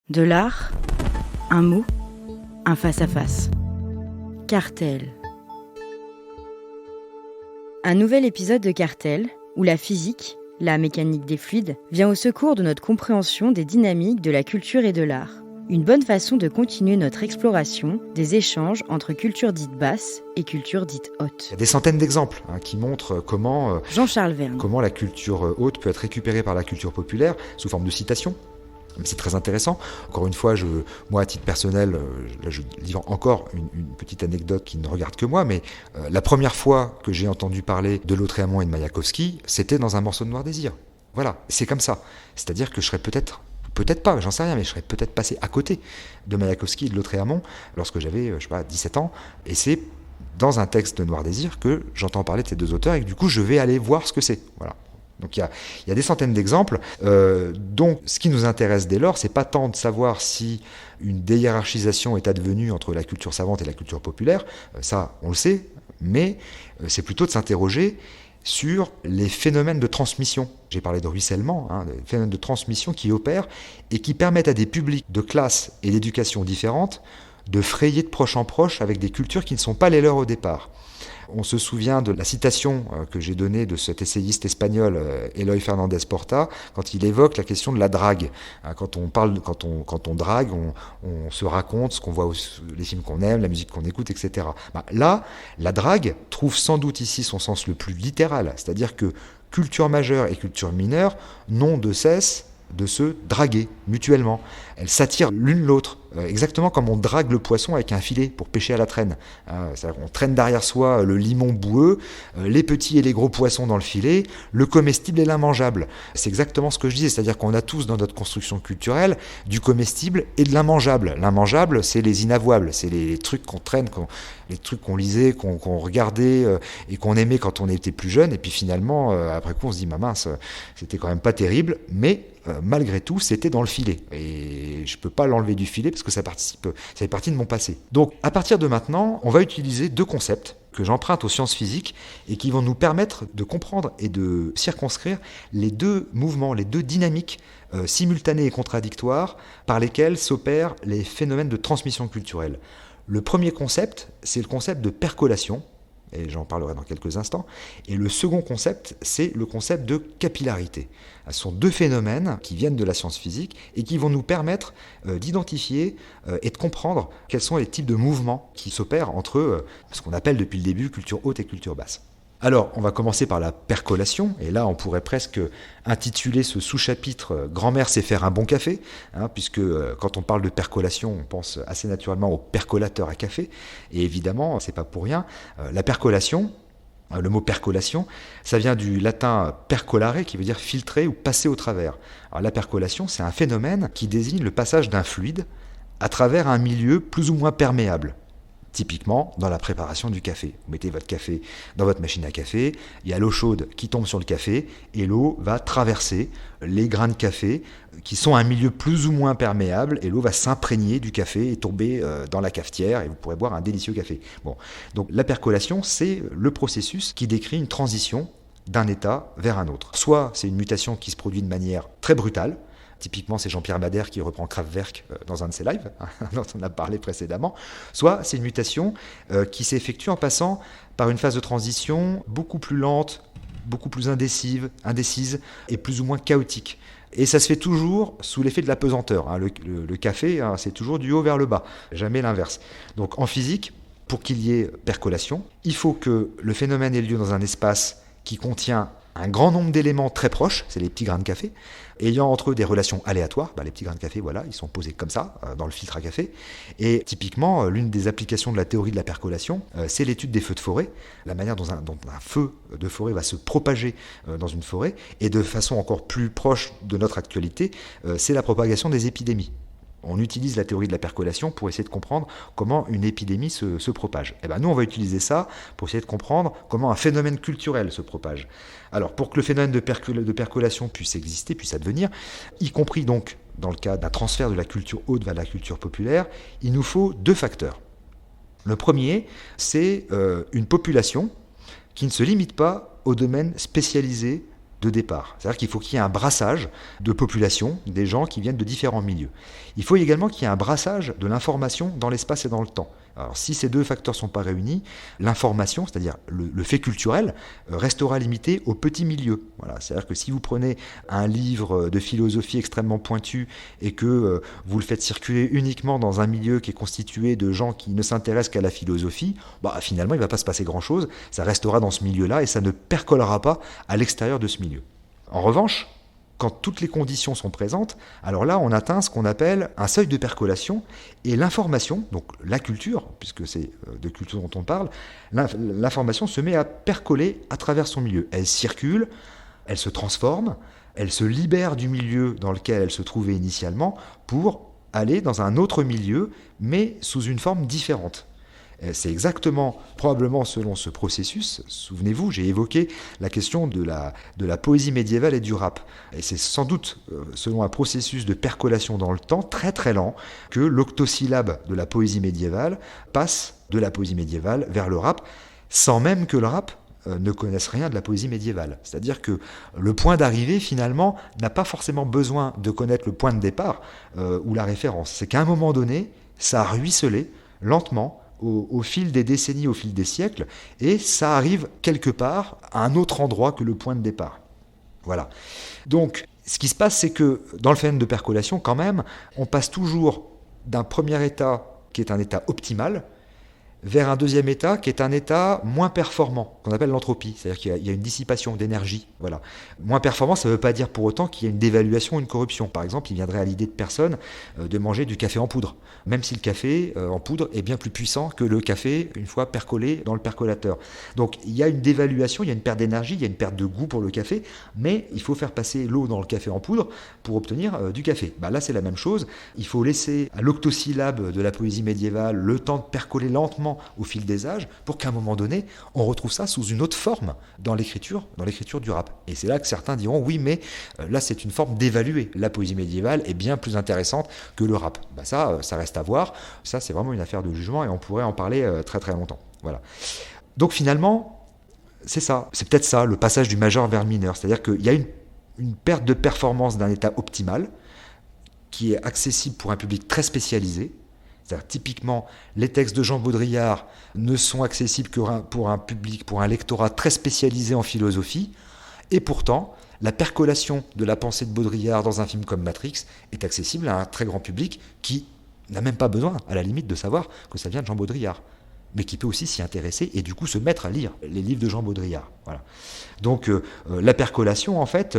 De l'art, un mot, un face-à-face. Cartel. Un nouvel épisode de Cartel, où la physique, la mécanique des fluides, vient au secours de notre compréhension des dynamiques de la culture et de l'art. Une bonne façon de continuer notre exploration des échanges entre culture dite basse et culture dite haute. Il y a des centaines d'exemples qui montrent comment Jean-Charles Verne. Comment la culture haute peut être récupérée par la culture populaire sous forme de citations. C'est très intéressant. Encore une fois, moi à titre personnel, je livre encore une petite anecdote qui ne regarde que moi, mais la première fois que j'ai entendu parler de Lautréamont et de Mayakovsky, c'était dans un morceau de Noir Désir. Voilà, c'est comme ça. C'est-à-dire que je serais peut-être pas, j'en sais rien, mais je serais peut-être passé à côté de Mayakovsky et de Lautréamont lorsque j'avais, 17 ans, et c'est dans un texte de Noir Désir que j'entends parler de ces deux auteurs et que du coup je vais aller voir ce que c'est. Voilà. Donc il y a des centaines d'exemples. Donc ce qui nous intéresse dès lors, c'est pas tant de savoir si une déhiérarchisation est advenue entre la culture savante et la culture populaire, ça on le sait, mais c'est plutôt de s'interroger sur les phénomènes de transmission. J'ai parlé de ruissellement, des phénomènes de transmission qui opèrent et qui permettent à des publics de classes et d'éducation différentes de frayer de proche en proche avec des cultures qui ne sont pas les leurs au départ. On se souvient de la citation que j'ai donnée de cet essayiste espagnol Eloy Fernández Porta quand il évoque la question de la drague. Quand on drague, on se raconte ce qu'on voit, les films qu'on aime, la musique qu'on écoute, etc. Là, la drague trouve sans doute ici son sens le plus littéral, c'est-à-dire que culture majeure et culture mineure n'ont de cesse de se draguer mutuellement. Elles s'attirent l'une l'autre, exactement comme on drague le poisson avec un filet pour pêcher à la traîne. On traîne derrière soi le limon boueux, les petits et les gros poissons dans le filet, le comestible et l'immangeable. C'est exactement ce que je disais, c'est-à-dire qu'on a tous dans notre construction culturelle du comestible et de l'immangeable. L'immangeable, c'est les inavouables, c'est les trucs qu'on traîne, les trucs qu'on lisait, qu'on regardait et qu'on aimait quand on était plus jeune, et puis finalement, après coup, on se dit, mince, c'était quand même pas terrible, mais malgré tout, c'était dans le filet. Et je ne peux pas l'enlever du filet parce que ça fait partie de mon passé. Donc, à partir de maintenant, on va utiliser deux concepts que j'emprunte aux sciences physiques et qui vont nous permettre de comprendre et de circonscrire les deux mouvements, les deux dynamiques simultanées et contradictoires par lesquelles s'opèrent les phénomènes de transmission culturelle. Le premier concept, c'est le concept de percolation, et j'en parlerai dans quelques instants. Et le second concept, c'est le concept de capillarité. Ce sont deux phénomènes qui viennent de la science physique et qui vont nous permettre d'identifier et de comprendre quels sont les types de mouvements qui s'opèrent entre ce qu'on appelle depuis le début culture haute et culture basse. Alors, on va commencer par la percolation, et là on pourrait presque intituler ce sous-chapitre « Grand-mère sait faire un bon café », puisque quand on parle de percolation, on pense assez naturellement au percolateur à café, et évidemment, c'est pas pour rien, la percolation, le mot percolation, ça vient du latin percolare, qui veut dire filtrer ou passer au travers. Alors la percolation, c'est un phénomène qui désigne le passage d'un fluide à travers un milieu plus ou moins perméable. Typiquement, dans la préparation du café. Vous mettez votre café dans votre machine à café, il y a l'eau chaude qui tombe sur le café, et l'eau va traverser les grains de café qui sont un milieu plus ou moins perméable, et l'eau va s'imprégner du café et tomber dans la cafetière, et vous pourrez boire un délicieux café. Bon. Donc la percolation, c'est le processus qui décrit une transition d'un état vers un autre. Soit c'est une mutation qui se produit de manière très brutale. Typiquement, c'est Jean-Pierre Madère qui reprend Kraftwerk dans un de ses lives, dont on a parlé précédemment. Soit c'est une mutation qui s'effectue en passant par une phase de transition beaucoup plus lente, beaucoup plus indécise et plus ou moins chaotique. Et ça se fait toujours sous l'effet de la pesanteur. Le café, c'est toujours du haut vers le bas, jamais l'inverse. Donc en physique, pour qu'il y ait percolation, il faut que le phénomène ait lieu dans un espace qui contient un grand nombre d'éléments très proches, c'est les petits grains de café, ayant entre eux des relations aléatoires. Les petits grains de café, voilà, ils sont posés comme ça, dans le filtre à café. Et typiquement, l'une des applications de la théorie de la percolation, c'est l'étude des feux de forêt, la manière dont un feu de forêt va se propager dans une forêt, et de façon encore plus proche de notre actualité, c'est la propagation des épidémies. On utilise la théorie de la percolation pour essayer de comprendre comment une épidémie se propage. Et nous, on va utiliser ça pour essayer de comprendre comment un phénomène culturel se propage. Alors, pour que le phénomène de percolation puisse exister, puisse advenir, y compris donc dans le cas d'un transfert de la culture haute vers la culture populaire, il nous faut deux facteurs. Le premier, c'est une population qui ne se limite pas au domaine spécialisé de départ. C'est-à-dire qu'il faut qu'il y ait un brassage de population, des gens qui viennent de différents milieux. Il faut également qu'il y ait un brassage de l'information dans l'espace et dans le temps. Alors si ces deux facteurs ne sont pas réunis, l'information, c'est-à-dire le fait culturel, restera limité au petit milieu. Voilà. C'est-à-dire que si vous prenez un livre de philosophie extrêmement pointu et que vous le faites circuler uniquement dans un milieu qui est constitué de gens qui ne s'intéressent qu'à la philosophie, finalement il ne va pas se passer grand-chose, ça restera dans ce milieu-là et ça ne percolera pas à l'extérieur de ce milieu. En revanche, quand toutes les conditions sont présentes, alors là, on atteint ce qu'on appelle un seuil de percolation et l'information, donc la culture, puisque c'est de culture dont on parle, l'information se met à percoler à travers son milieu. Elle circule, elle se transforme, elle se libère du milieu dans lequel elle se trouvait initialement pour aller dans un autre milieu, mais sous une forme différente. C'est exactement, probablement selon ce processus, souvenez-vous, j'ai évoqué la question de la poésie médiévale et du rap. Et c'est sans doute selon un processus de percolation dans le temps, très très lent, que l'octosyllabe de la poésie médiévale passe de la poésie médiévale vers le rap, sans même que le rap ne connaisse rien de la poésie médiévale. C'est-à-dire que le point d'arrivée, finalement, n'a pas forcément besoin de connaître le point de départ ou la référence. C'est qu'à un moment donné, ça a ruisselé lentement, au fil des décennies, au fil des siècles, et ça arrive quelque part à un autre endroit que le point de départ. Voilà. Donc, ce qui se passe, c'est que dans le phénomène de percolation, quand même, on passe toujours d'un premier état qui est un état optimal, vers un deuxième état qui est un état moins performant, qu'on appelle l'entropie, c'est-à-dire qu'il y a une dissipation d'énergie. Voilà. Moins performant, ça ne veut pas dire pour autant qu'il y a une dévaluation ou une corruption. Par exemple, il viendrait à l'idée de personne de manger du café en poudre, même si le café en poudre est bien plus puissant que le café une fois percolé dans le percolateur. Donc il y a une dévaluation, il y a une perte d'énergie, il y a une perte de goût pour le café, mais il faut faire passer l'eau dans le café en poudre pour obtenir du café. Là, c'est la même chose. Il faut laisser à l'octosyllabe de la poésie médiévale le temps de percoler lentement au fil des âges, pour qu'à un moment donné, on retrouve ça sous une autre forme dans l'écriture du rap. Et c'est là que certains diront, oui, mais là, c'est une forme d'évaluer. La poésie médiévale est bien plus intéressante que le rap. Ça reste à voir. Ça, c'est vraiment une affaire de jugement et on pourrait en parler très très longtemps. Voilà. Donc finalement, c'est ça. C'est peut-être ça, le passage du majeur vers le mineur. C'est-à-dire qu'il y a une perte de performance d'un état optimal qui est accessible pour un public très spécialisé. C'est-à-dire, typiquement, les textes de Jean Baudrillard ne sont accessibles que pour un public, pour un lectorat très spécialisé en philosophie, et pourtant, la percolation de la pensée de Baudrillard dans un film comme Matrix est accessible à un très grand public qui n'a même pas besoin, à la limite, de savoir que ça vient de Jean Baudrillard, mais qui peut aussi s'y intéresser et du coup se mettre à lire les livres de Jean Baudrillard. Voilà. Donc la percolation, en fait,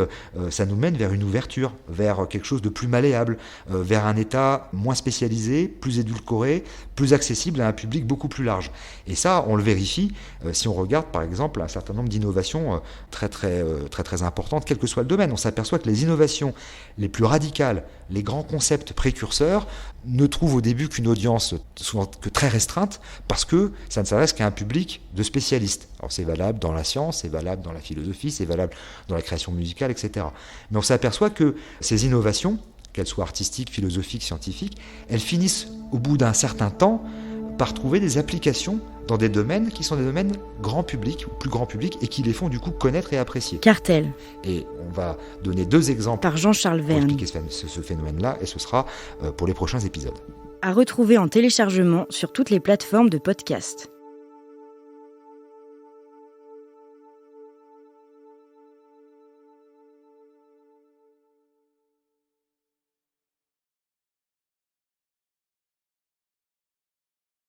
ça nous mène vers une ouverture, vers quelque chose de plus malléable, vers un état moins spécialisé, plus édulcoré, plus accessible à un public beaucoup plus large. Et ça, on le vérifie si on regarde, par exemple, un certain nombre d'innovations très importantes, quel que soit le domaine. On s'aperçoit que les innovations les plus radicales, les grands concepts précurseurs, ne trouvent au début qu'une audience souvent que très restreinte, parce que ça ne s'adresse qu'à un public de spécialistes. Alors c'est valable dans la science, c'est valable dans la philosophie, c'est valable dans la création musicale, etc. Mais on s'aperçoit que ces innovations, qu'elles soient artistiques, philosophiques, scientifiques, elles finissent au bout d'un certain temps par trouver des applications dans des domaines qui sont des domaines grand public, ou plus grand public, et qui les font du coup connaître et apprécier. Cartel. Et on va donner 2 exemples par Jean-Charles Verne pour expliquer ce phénomène-là, et ce sera pour les prochains épisodes. À retrouver en téléchargement sur toutes les plateformes de podcast.